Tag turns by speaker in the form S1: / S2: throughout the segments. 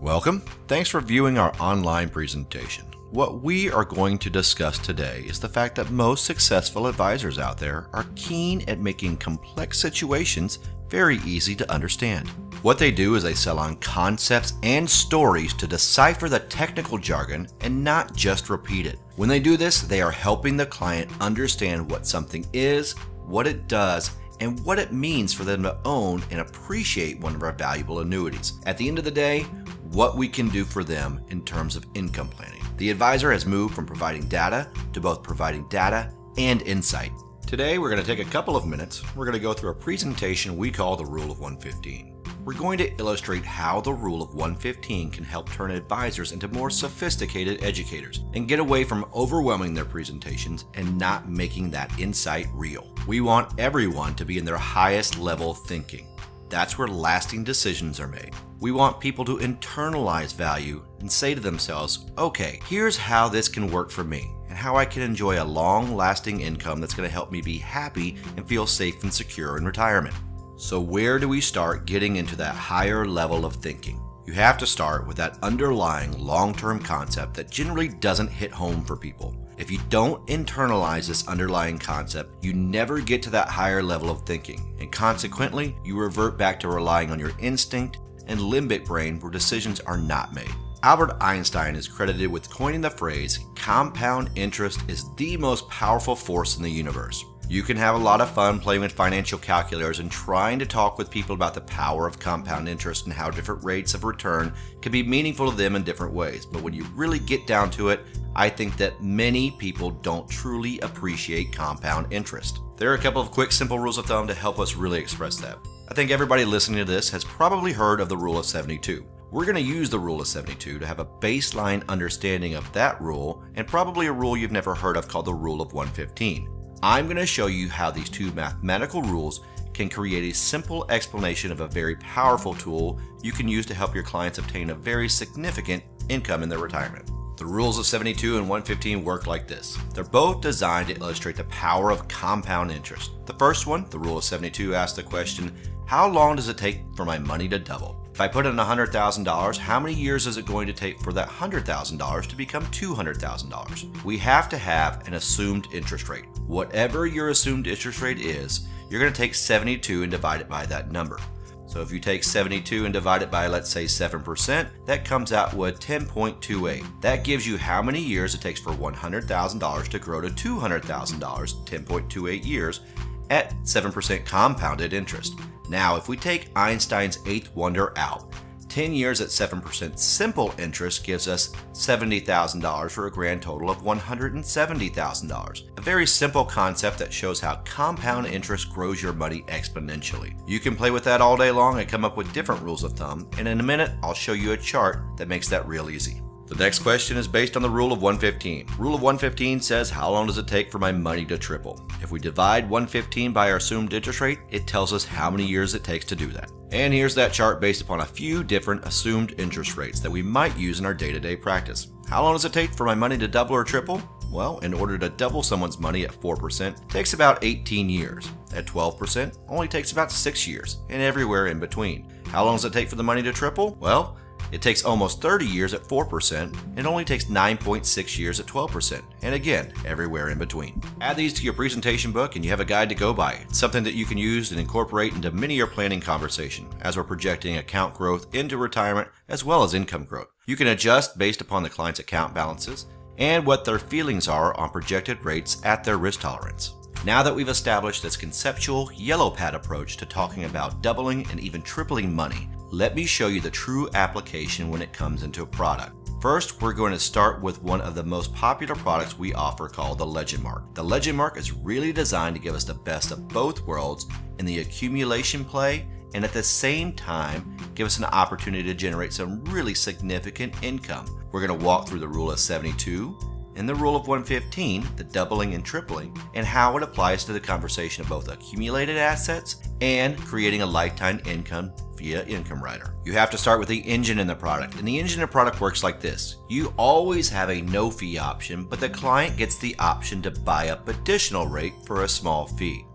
S1: Welcome. Thanks for viewing our online presentation. What we are going to discuss today is the fact that most successful advisors out there are keen at making complex situations very easy to understand. What they do is they sell on concepts and stories to decipher the technical jargon and not just repeat it. When they do this, they are helping the client understand what something is, what it does, and what it means for them to own and appreciate one of our valuable annuities. At the end of the day, what we can do for them in terms of income planning. The advisor has moved from providing data to both providing data and insight. Today, we're going to take a couple of minutes. We're going to go through a presentation we call the Rule of 115. We're going to illustrate how the Rule of 115 can help turn advisors into more sophisticated educators and get away from overwhelming their presentations and not making that insight real. We want everyone to be in their highest level thinking. That's where lasting decisions are made. We want people to internalize value and say to themselves, okay, here's how this can work for me and how I can enjoy a long-lasting income that's going to help me be happy and feel safe and secure in retirement. So where do we start getting into that higher level of thinking? You have to start with that underlying long-term concept that generally doesn't hit home for people. If you don't internalize this underlying concept, you never get to that higher level of thinking, and consequently, you revert back to relying on your instinct and limbic brain where decisions are not made. Albert Einstein is credited with coining the phrase, compound interest is the most powerful force in the universe. You can have a lot of fun playing with financial calculators and trying to talk with people about the power of compound interest and how different rates of return can be meaningful to them in different ways. But when you really get down to it, I think that many people don't truly appreciate compound interest. There are a couple of quick, simple rules of thumb to help us really express that. I think everybody listening to this has probably heard of the Rule of 72. We're going to use the Rule of 72 to have a baseline understanding of that rule and probably a rule you've never heard of called the Rule of 115. I'm going to show you how these two mathematical rules can create a simple explanation of a very powerful tool you can use to help your clients obtain a very significant income in their retirement. The rules of 72 and 115 work like this. They're both designed to illustrate the power of compound interest. The first one, the Rule of 72, asks the question, how long does it take for my money to double? If I put in $100,000, how many years is it going to take for that $100,000 to become $200,000? We have to have an assumed interest rate. Whatever your assumed interest rate is, you're going to take 72 and divide it by that number. So if you take 72 and divide it by, let's say, 7%, that comes out with 10.28. That gives you how many years it takes for $100,000 to grow to $200,000, 10.28 years, at 7% compounded interest. Now, if we take Einstein's eighth wonder out, 10 years at 7% simple interest gives us $70,000 for a grand total of $170,000. A very simple concept that shows how compound interest grows your money exponentially. You can play with that all day long and come up with different rules of thumb, and in a minute, I'll show you a chart that makes that real easy. The next question is based on the Rule of 115. Rule of 115 says, how long does it take for my money to triple? If we divide 115 by our assumed interest rate, it tells us how many years it takes to do that. And here's that chart based upon a few different assumed interest rates that we might use in our day-to-day practice. How long does it take for my money to double or triple? Well, in order to double someone's money at 4%, it takes about 18 years. At 12%, only takes about 6 years, and everywhere in between. How long does it take for the money to triple? Well, it takes almost 30 years at 4%, and only takes 9.6 years at 12%, and again, everywhere in between. Add these to your presentation book and you have a guide to go by. It's something that you can use and incorporate into many of your planning conversation as we're projecting account growth into retirement as well as income growth. You can adjust based upon the client's account balances and what their feelings are on projected rates at their risk tolerance. Now that we've established this conceptual yellow pad approach to talking about doubling and even tripling money, let me show you the true application when it comes into a product. First, we're going to start with one of the most popular products we offer called the Legend Mark. The Legend Mark is really designed to give us the best of both worlds in the accumulation play and at the same time give us an opportunity to generate some really significant income. We're going to walk through the Rule of 72 and the Rule of 115, the doubling and tripling, and how it applies to the conversation of both accumulated assets and creating a lifetime income via Income Rider. You have to start with the engine in the product, and the engine in the product works like this. You always have a no fee option, but the client gets the option to buy up additional rate for a small fee.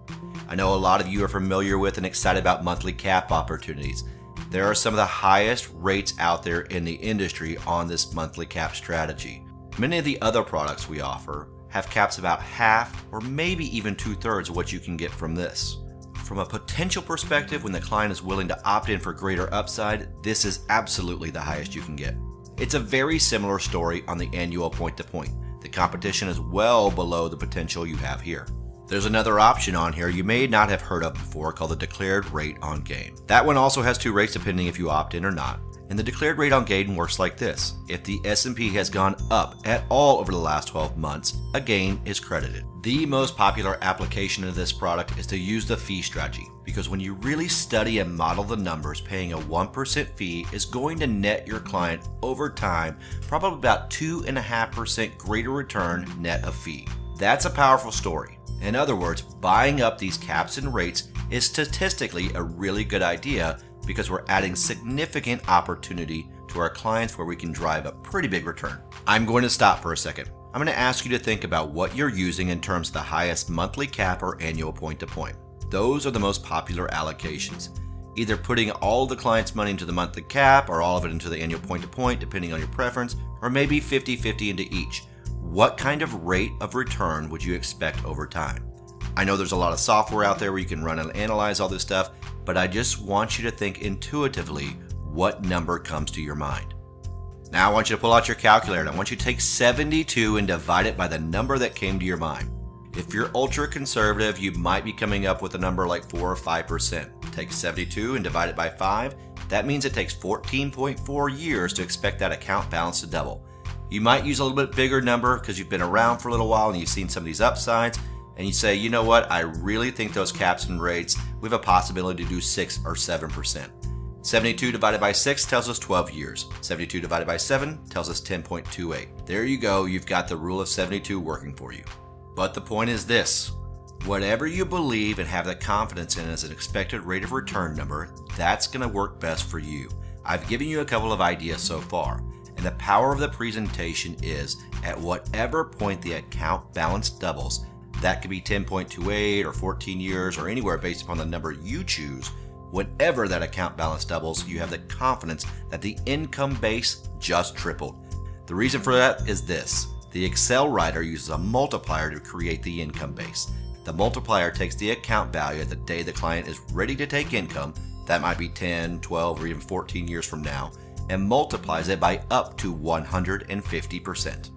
S1: I know a lot of you are familiar with and excited about monthly cap opportunities. There are some of the highest rates out there in the industry on this monthly cap strategy. Many of the other products we offer have caps about half or maybe even 2/3 of what you can get from this. From a potential perspective, when the client is willing to opt in for greater upside, this is absolutely the highest you can get. It's a very similar story on the annual point-to-point. The competition is well below the potential you have here. There's another option on here you may not have heard of before called the declared rate on gain. That one also has 2 rates depending if you opt in or not. And the declared rate on gain works like this. If the S&P has gone up at all over the last 12 months, a gain is credited. The most popular application of this product is to use the fee strategy, because when you really study and model the numbers, paying a 1% fee is going to net your client over time probably about 2.5% greater return net of fee. That's a powerful story. In other words, buying up these caps and rates is statistically a really good idea because we're adding significant opportunity to our clients where we can drive a pretty big return. I'm going to stop for a second. I'm going to ask you to think about what you're using in terms of the highest monthly cap or annual point-to-point. Those are the most popular allocations. Either putting all the client's money into the monthly cap or all of it into the annual point-to-point, depending on your preference, or maybe 50-50 into each. What kind of rate of return would you expect over time? I know there's a lot of software out there where you can run and analyze all this stuff, but I just want you to think intuitively what number comes to your mind. Now I want you to pull out your calculator. I want you to take 72 and divide it by the number that came to your mind. If you're ultra conservative, you might be coming up with a number like 4 or 5%. Take 72 and divide it by 5. That means it takes 14.4 years to expect that account balance to double. You might use a little bit bigger number because you've been around for a little while and you've seen some of these upsides, and you say, you know what, I really think those caps and rates, we have a possibility to do 6 or 7%. 72 divided by 6 tells us 12 years. 72 divided by 7 tells us 10.28. There you go, you've got the rule of 72 working for you. But the point is this, whatever you believe and have the confidence in as an expected rate of return number, that's going to work best for you. I've given you a couple of ideas so far, and the power of the presentation is at whatever point the account balance doubles, that could be 10.28 or 14 years or anywhere based upon the number you choose. Whenever that account balance doubles, you have the confidence that the income base just tripled. The reason for that is this. The Excel writer uses a multiplier to create the income base. The multiplier takes the account value at the day the client is ready to take income, that might be 10, 12, or even 14 years from now, and multiplies it by up to 150%.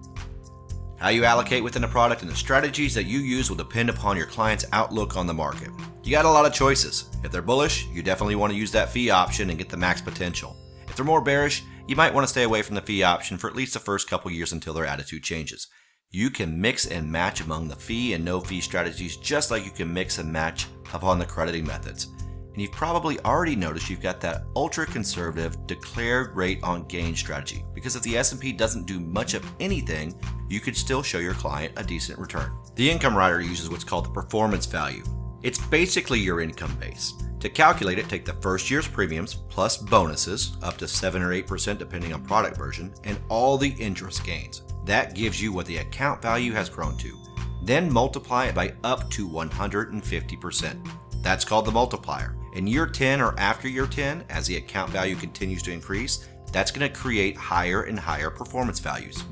S1: How you allocate within a product and the strategies that you use will depend upon your client's outlook on the market. You got a lot of choices. If they're bullish, you definitely want to use that fee option and get the max potential. If they're more bearish, you might want to stay away from the fee option for at least the first couple years until their attitude changes. You can mix and match among the fee and no fee strategies just like you can mix and match upon the crediting methods. And you've probably already noticed you've got that ultra conservative declared rate on gain strategy, because if the S&P doesn't do much of anything, you could still show your client a decent return. The income rider uses what's called the performance value. It's basically your income base. To calculate it, take the first year's premiums plus bonuses up to 7 or 8% depending on product version, and all the interest gains. That gives you what the account value has grown to. Then multiply it by up to 150%. That's called the multiplier. In year 10 or after year 10, as the account value continues to increase, that's going to create higher and higher performance values.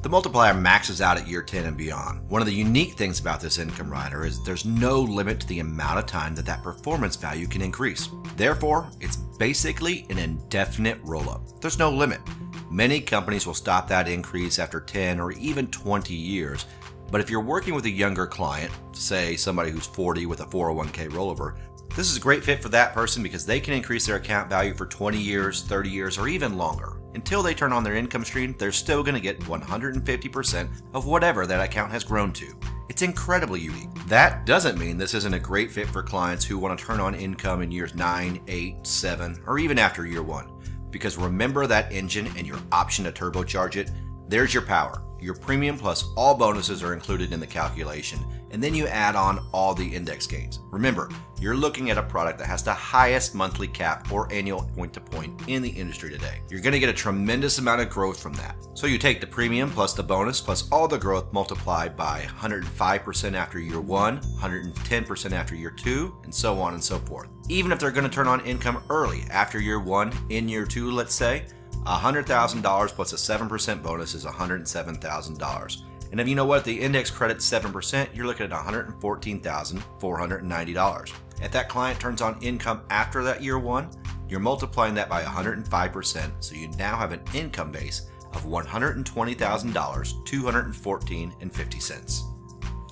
S1: The multiplier maxes out at year 10 and beyond. One of the unique things about this income rider is there's no limit to the amount of time that performance value can increase. Therefore, it's basically an indefinite roll-up. There's no limit. Many companies will stop that increase after 10 or even 20 years. But if you're working with a younger client, say somebody who's 40 with a 401k rollover, this is a great fit for that person because they can increase their account value for 20 years, 30 years, or even longer. Until they turn on their income stream, they're still going to get 150% of whatever that account has grown to. It's incredibly unique. That doesn't mean this isn't a great fit for clients who want to turn on income in years 9, 8, 7, or even after year 1. Because remember that engine and your option to turbocharge it? There's your power. Your premium plus all bonuses are included in the calculation, and then you add on all the index gains. Remember, you're looking at a product that has the highest monthly cap or annual point-to-point in the industry today. You're going to get a tremendous amount of growth from that. So you take the premium plus the bonus plus all the growth multiplied by 105% after year 1, 110% after year 2, and so on and so forth. Even if they're going to turn on income early after year 1, in year 2, let's say, $100,000 plus a 7% bonus is $107,000. And if you know what, the index credit's 7%, you're looking at $114,490. If that client turns on income after that year 1, you're multiplying that by 105%, so you now have an income base of $120,214.50.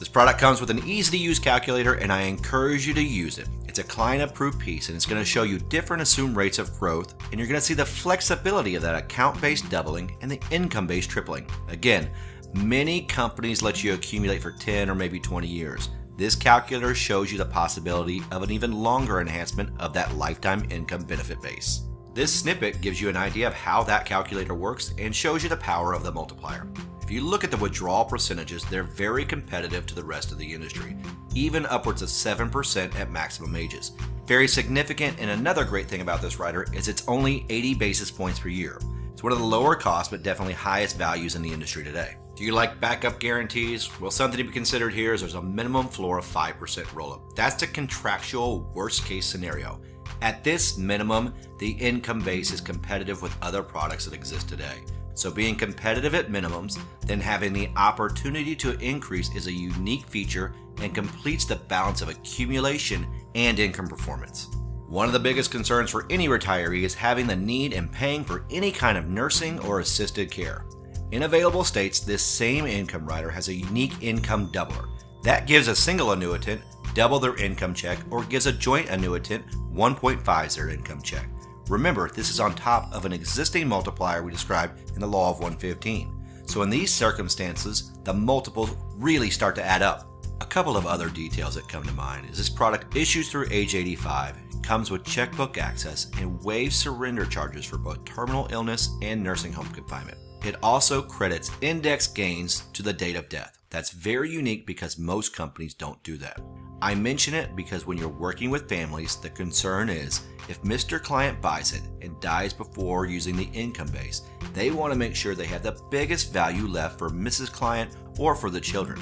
S1: This product comes with an easy-to-use calculator, and I encourage you to use it. It's a client-approved piece, and it's going to show you different assumed rates of growth, and you're going to see the flexibility of that account-based doubling and the income-based tripling. Again, many companies let you accumulate for 10 or maybe 20 years. This calculator shows you the possibility of an even longer enhancement of that lifetime income benefit base. This snippet gives you an idea of how that calculator works and shows you the power of the multiplier. If you look at the withdrawal percentages, they're very competitive to the rest of the industry, even upwards of 7% at maximum ages. Very significant, and another great thing about this rider is it's only 80 basis points per year. It's one of the lower cost but definitely highest values in the industry today. Do you like backup guarantees? Well, something to be considered here is there's a minimum floor of 5% roll-up. That's the contractual worst case scenario. At this minimum, the income base is competitive with other products that exist today. So being competitive at minimums, then having the opportunity to increase is a unique feature and completes the balance of accumulation and income performance. One of the biggest concerns for any retiree is having the need and paying for any kind of nursing or assisted care. In available states, this same income rider has a unique income doubler. That gives a single annuitant double their income check or gives a joint annuitant 1.5 their income check. Remember, this is on top of an existing multiplier we described in the Law of 115. So in these circumstances, the multiples really start to add up. A couple of other details that come to mind is this product issues through age 85, comes with checkbook access, and waives surrender charges for both terminal illness and nursing home confinement. It also credits index gains to the date of death. That's very unique because most companies don't do that. I mention it because when you're working with families, the concern is if Mr. Client buys it and dies before using the income base, they want to make sure they have the biggest value left for Mrs. Client or for the children.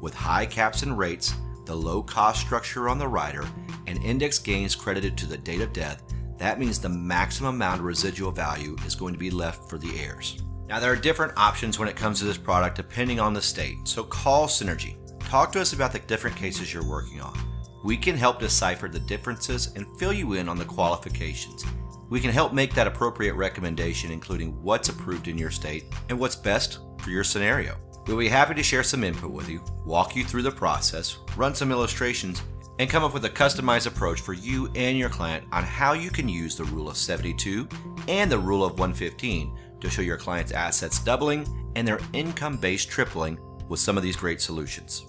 S1: With high caps and rates, the low cost structure on the rider, and index gains credited to the date of death, that means the maximum amount of residual value is going to be left for the heirs. Now, there are different options when it comes to this product depending on the state, so call Synergy. Talk to us about the different cases you're working on. We can help decipher the differences and fill you in on the qualifications. We can help make that appropriate recommendation, including what's approved in your state and what's best for your scenario. We'll be happy to share some input with you, walk you through the process, run some illustrations, and come up with a customized approach for you and your client on how you can use the Rule of 72 and the Rule of 115 to show your client's assets doubling and their income base tripling with some of these great solutions.